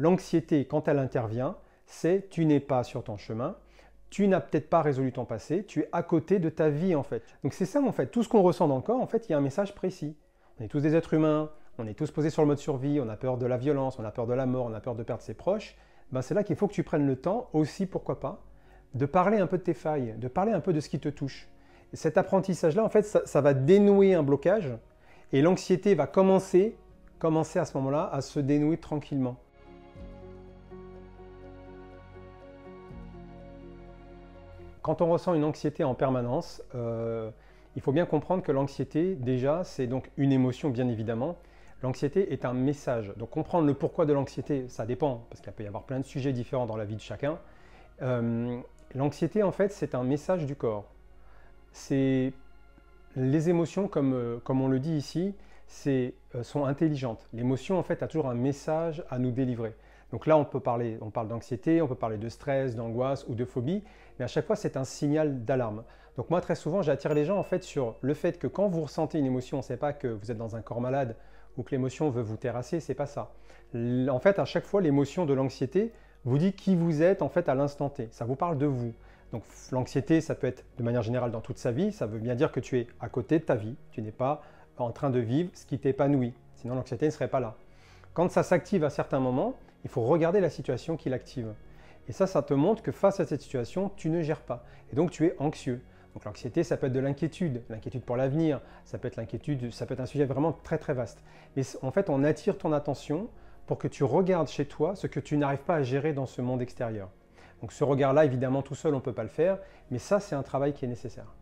L'anxiété, quand elle intervient, c'est tu n'es pas sur ton chemin, tu n'as peut-être pas résolu ton passé, tu es à côté de ta vie en fait. Donc c'est ça en fait, tout ce qu'on ressent dans le corps, en fait, il y a un message précis. On est tous des êtres humains, on est tous posés sur le mode survie, on a peur de la violence, on a peur de la mort, on a peur de perdre ses proches. Ben, c'est là qu'il faut que tu prennes le temps aussi, pourquoi pas, de parler un peu de tes failles, de parler un peu de ce qui te touche. Et cet apprentissage-là, en fait, ça va dénouer un blocage et l'anxiété va commencer à ce moment-là à se dénouer tranquillement. Quand on ressent une anxiété en permanence, il faut bien comprendre que l'anxiété, déjà, c'est donc une émotion, bien évidemment. L'anxiété est un message. Donc comprendre le pourquoi de l'anxiété, ça dépend, parce qu'il peut y avoir plein de sujets différents dans la vie de chacun. L'anxiété, en fait, c'est un message du corps. C'est les émotions, comme on le dit ici, sont intelligentes. L'émotion, en fait, a toujours un message à nous délivrer. Donc là, on parle d'anxiété, on peut parler de stress, d'angoisse ou de phobie, mais à chaque fois, c'est un signal d'alarme. Donc moi, très souvent, j'attire les gens en fait sur le fait que quand vous ressentez une émotion, c'est pas que vous êtes dans un corps malade ou que l'émotion veut vous terrasser, c'est pas ça. En fait, à chaque fois, l'émotion de l'anxiété vous dit qui vous êtes en fait à l'instant T. Ça vous parle de vous. Donc l'anxiété, ça peut être de manière générale dans toute sa vie. Ça veut bien dire que tu es à côté de ta vie. Tu n'es pas en train de vivre ce qui t'épanouit. Sinon, l'anxiété ne serait pas là. Quand ça s'active à certains moments, il faut regarder la situation qui l'active. Et ça te montre que face à cette situation, tu ne gères pas. Et donc, tu es anxieux. Donc l'anxiété, ça peut être de l'inquiétude pour l'avenir, ça peut être l'inquiétude, ça peut être un sujet vraiment très très vaste. Mais en fait, on attire ton attention pour que tu regardes chez toi ce que tu n'arrives pas à gérer dans ce monde extérieur. Donc ce regard-là, évidemment, tout seul, on ne peut pas le faire, mais ça, c'est un travail qui est nécessaire.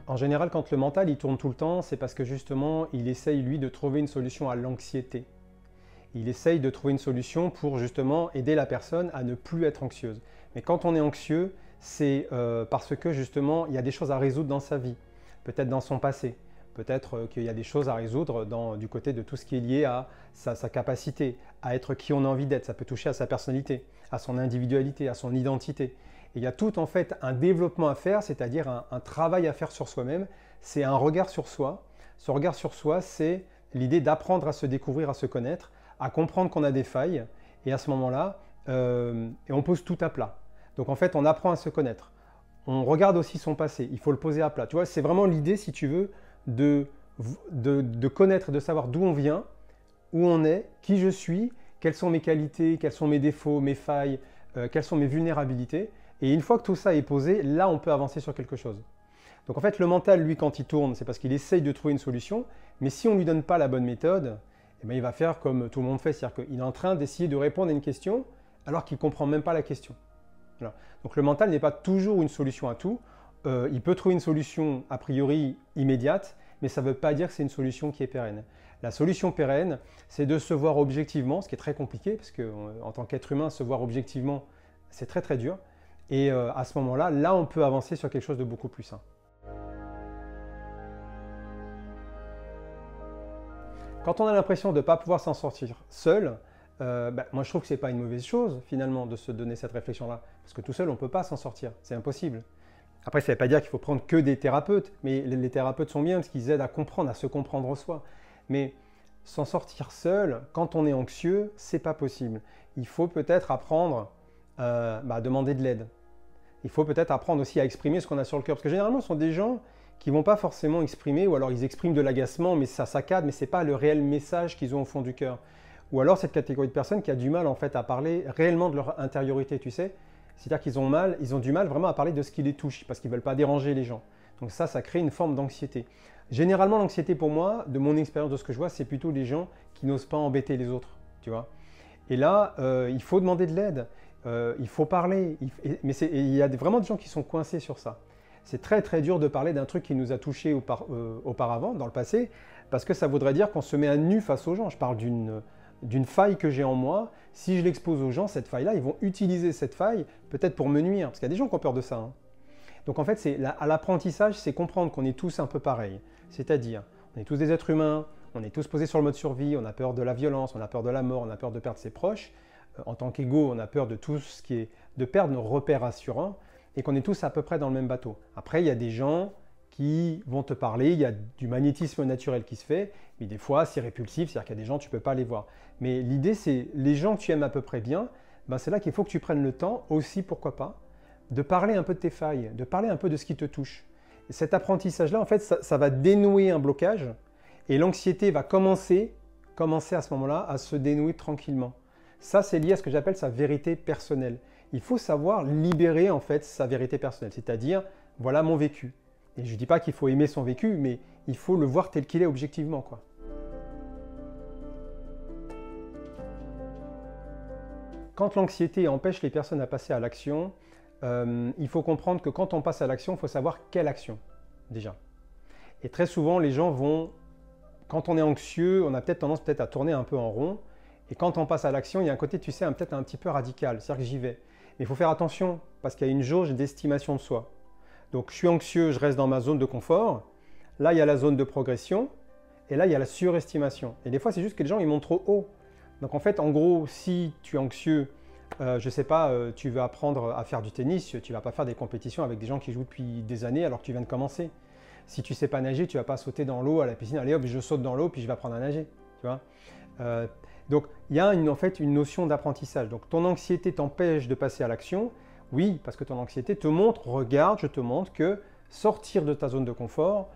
En général, quand le mental il tourne tout le temps, c'est parce que justement, il essaye, lui, de trouver une solution à l'anxiété. Il essaye de trouver une solution pour justement aider la personne à ne plus être anxieuse. Mais quand on est anxieux, c'est parce que justement, il y a des choses à résoudre dans sa vie, peut-être dans son passé, peut-être qu'il y a des choses à résoudre du côté de tout ce qui est lié à sa capacité, à être qui on a envie d'être. Ça peut toucher à sa personnalité, à son individualité, à son identité. Et il y a tout en fait un développement à faire, c'est-à-dire un travail à faire sur soi-même. C'est un regard sur soi. Ce regard sur soi, c'est l'idée d'apprendre à se découvrir, à se connaître, à comprendre qu'on a des failles. Et à ce moment-là, on pose tout à plat. Donc en fait, on apprend à se connaître. On regarde aussi son passé. Il faut le poser à plat. Tu vois, c'est vraiment l'idée, si tu veux, de connaître, de savoir d'où on vient, où on est, qui je suis, quelles sont mes qualités, quels sont mes défauts, mes failles, quelles sont mes vulnérabilités. Et une fois que tout ça est posé, là, on peut avancer sur quelque chose. Donc en fait, le mental, lui, quand il tourne, c'est parce qu'il essaye de trouver une solution. Mais si on ne lui donne pas la bonne méthode, eh bien, il va faire comme tout le monde fait. C'est-à-dire qu'il est en train d'essayer de répondre à une question alors qu'il ne comprend même pas la question. Voilà. Donc le mental n'est pas toujours une solution à tout. Il peut trouver une solution a priori immédiate, mais ça ne veut pas dire que c'est une solution qui est pérenne. La solution pérenne, c'est de se voir objectivement, ce qui est très compliqué, parce qu'en tant qu'être humain, se voir objectivement, c'est très très dur. Et à ce moment-là, là, on peut avancer sur quelque chose de beaucoup plus sain. Quand on a l'impression de ne pas pouvoir s'en sortir seul, moi je trouve que ce n'est pas une mauvaise chose finalement de se donner cette réflexion-là. Parce que tout seul, on ne peut pas s'en sortir, c'est impossible. Après, ça ne veut pas dire qu'il faut prendre que des thérapeutes, mais les thérapeutes sont bien parce qu'ils aident à comprendre, à se comprendre soi. Mais s'en sortir seul, quand on est anxieux, c'est pas possible. Il faut peut-être apprendre à demander de l'aide. Il faut peut-être apprendre aussi à exprimer ce qu'on a sur le cœur. Parce que généralement, ce sont des gens qui ne vont pas forcément exprimer, ou alors ils expriment de l'agacement, mais ça saccade, mais ce n'est pas le réel message qu'ils ont au fond du cœur. Ou alors cette catégorie de personnes qui a du mal en fait à parler réellement de leur intériorité, tu sais. C'est-à-dire qu'ils ont du mal vraiment à parler de ce qui les touche, parce qu'ils ne veulent pas déranger les gens. Donc ça crée une forme d'anxiété. Généralement, l'anxiété pour moi, de mon expérience, de ce que je vois, c'est plutôt les gens qui n'osent pas embêter les autres, tu vois. Et là, il faut demander de l'aide, il faut parler, mais il y a vraiment des gens qui sont coincés sur ça. C'est très très dur de parler d'un truc qui nous a touchés auparavant, dans le passé, parce que ça voudrait dire qu'on se met à nu face aux gens. Je parle d'une faille que j'ai en moi. Si je l'expose aux gens, cette faille-là, ils vont utiliser cette faille peut-être pour me nuire, parce qu'il y a des gens qui ont peur de ça. Hein. Donc en fait, à l'apprentissage, c'est comprendre qu'on est tous un peu pareils. C'est-à-dire, on est tous des êtres humains, on est tous posés sur le mode survie, on a peur de la violence, on a peur de la mort, on a peur de perdre ses proches. En tant qu'ego, on a peur de tout ce qui est de perdre nos repères rassurants et qu'on est tous à peu près dans le même bateau. Après, il y a des gens qui vont te parler, il y a du magnétisme naturel qui se fait, mais des fois c'est répulsif, c'est-à-dire qu'il y a des gens, tu ne peux pas les voir. Mais l'idée c'est, les gens que tu aimes à peu près bien, ben c'est là qu'il faut que tu prennes le temps aussi, pourquoi pas, de parler un peu de tes failles, de parler un peu de ce qui te touche. Et cet apprentissage-là, en fait, ça va dénouer un blocage, et l'anxiété va commencer à ce moment-là à se dénouer tranquillement. Ça, c'est lié à ce que j'appelle sa vérité personnelle. Il faut savoir libérer en fait sa vérité personnelle, c'est-à-dire, voilà mon vécu. Et je ne dis pas qu'il faut aimer son vécu, mais il faut le voir tel qu'il est objectivement, quoi. Quand l'anxiété empêche les personnes à passer à l'action, il faut comprendre que quand on passe à l'action, il faut savoir quelle action, déjà. Et très souvent, les gens vont, quand on est anxieux, on a peut-être tendance à tourner un peu en rond. Et quand on passe à l'action, il y a un côté, tu sais, peut-être un petit peu radical, c'est-à-dire que j'y vais. Mais il faut faire attention, parce qu'il y a une jauge d'estimation de soi. Donc je suis anxieux, je reste dans ma zone de confort. Là, il y a la zone de progression. Et là, il y a la surestimation. Et des fois, c'est juste que les gens, ils montent trop haut. Donc en fait, en gros, si tu es anxieux, je ne sais pas, tu veux apprendre à faire du tennis, tu ne vas pas faire des compétitions avec des gens qui jouent depuis des années alors que tu viens de commencer. Si tu ne sais pas nager, tu ne vas pas sauter dans l'eau à la piscine, allez hop, je saute dans l'eau, puis je vais apprendre à nager. Tu vois, donc, il y a en fait une notion d'apprentissage. Donc, ton anxiété t'empêche de passer à l'action. Oui, parce que ton anxiété te montre, regarde, je te montre que sortir de ta zone de confort,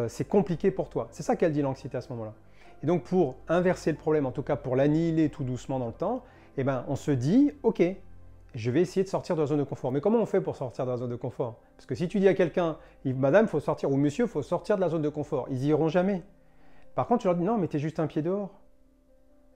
c'est compliqué pour toi. C'est ça qu'elle dit l'anxiété à ce moment-là. Et donc, pour inverser le problème, en tout cas pour l'annihiler tout doucement dans le temps, eh ben, on se dit, ok, je vais essayer de sortir de la zone de confort. Mais comment on fait pour sortir de la zone de confort? Parce que si tu dis à quelqu'un, madame, il faut sortir, ou monsieur, il faut sortir de la zone de confort, ils n'y iront jamais. Par contre, tu leur dis, non, mettez juste un pied dehors.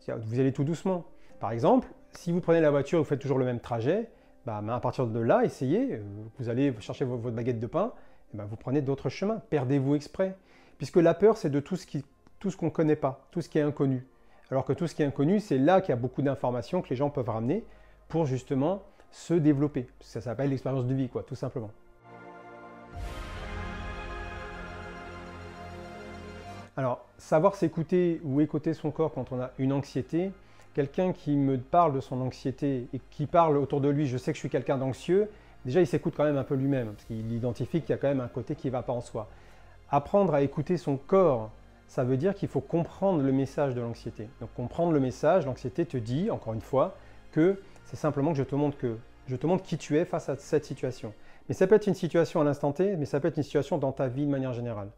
Vous allez tout doucement. Par exemple, si vous prenez la voiture et vous faites toujours le même trajet, bah, à partir de là, essayez, vous allez chercher votre baguette de pain, et bah, vous prenez d'autres chemins, perdez-vous exprès. Puisque la peur, c'est de tout ce qu'on ne connaît pas, tout ce qui est inconnu. Alors que tout ce qui est inconnu, c'est là qu'il y a beaucoup d'informations que les gens peuvent ramener pour justement se développer. Ça s'appelle l'expérience de vie, quoi, tout simplement. Alors, savoir s'écouter ou écouter son corps quand on a une anxiété, quelqu'un qui me parle de son anxiété et qui parle autour de lui, je sais que je suis quelqu'un d'anxieux, déjà il s'écoute quand même un peu lui-même, parce qu'il identifie qu'il y a quand même un côté qui ne va pas en soi. Apprendre à écouter son corps, ça veut dire qu'il faut comprendre le message de l'anxiété. Donc comprendre le message, l'anxiété te dit, encore une fois, que c'est simplement que je te montre qui tu es face à cette situation. Mais ça peut être une situation à l'instant T, mais ça peut être une situation dans ta vie de manière générale.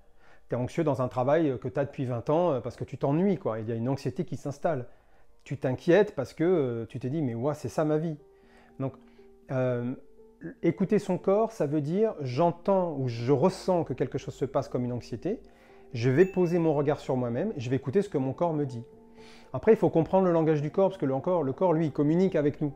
Tu es anxieux dans un travail que tu as depuis 20 ans parce que tu t'ennuies, quoi. Il y a une anxiété qui s'installe. Tu t'inquiètes parce que tu te dis, mais ouais, c'est ça ma vie. Donc, écouter son corps, ça veut dire j'entends ou je ressens que quelque chose se passe comme une anxiété. Je vais poser mon regard sur moi-même et je vais écouter ce que mon corps me dit. Après, il faut comprendre le langage du corps parce que le corps, lui, il communique avec nous.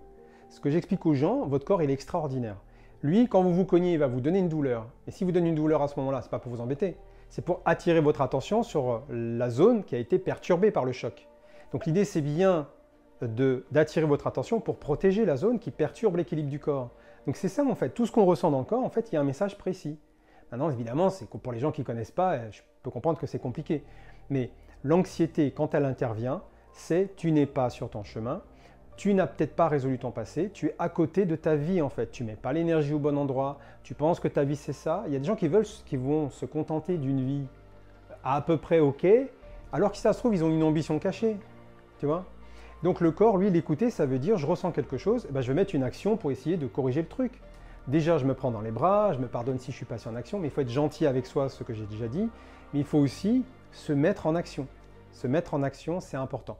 Ce que j'explique aux gens, votre corps, il est extraordinaire. Lui, quand vous vous cognez, il va vous donner une douleur. Et si vous donne une douleur à ce moment-là, ce n'est pas pour vous embêter. C'est pour attirer votre attention sur la zone qui a été perturbée par le choc. Donc l'idée, c'est bien d'attirer votre attention pour protéger la zone qui perturbe l'équilibre du corps. Donc c'est ça en fait, tout ce qu'on ressent dans le corps, en fait, il y a un message précis. Maintenant, évidemment, c'est pour les gens qui ne connaissent pas, je peux comprendre que c'est compliqué. Mais l'anxiété, quand elle intervient, c'est tu n'es pas sur ton chemin, tu n'as peut-être pas résolu ton passé, tu es à côté de ta vie en fait. Tu ne mets pas l'énergie au bon endroit, tu penses que ta vie c'est ça. Il y a des gens qui vont se contenter d'une vie à peu près ok, alors que si ça se trouve, ils ont une ambition cachée. Tu vois? Donc le corps, lui, l'écouter, ça veut dire je ressens quelque chose, ben, je vais mettre une action pour essayer de corriger le truc. Déjà, je me prends dans les bras, je me pardonne si je suis passé en action, mais il faut être gentil avec soi, ce que j'ai déjà dit, mais il faut aussi se mettre en action. Se mettre en action, c'est important.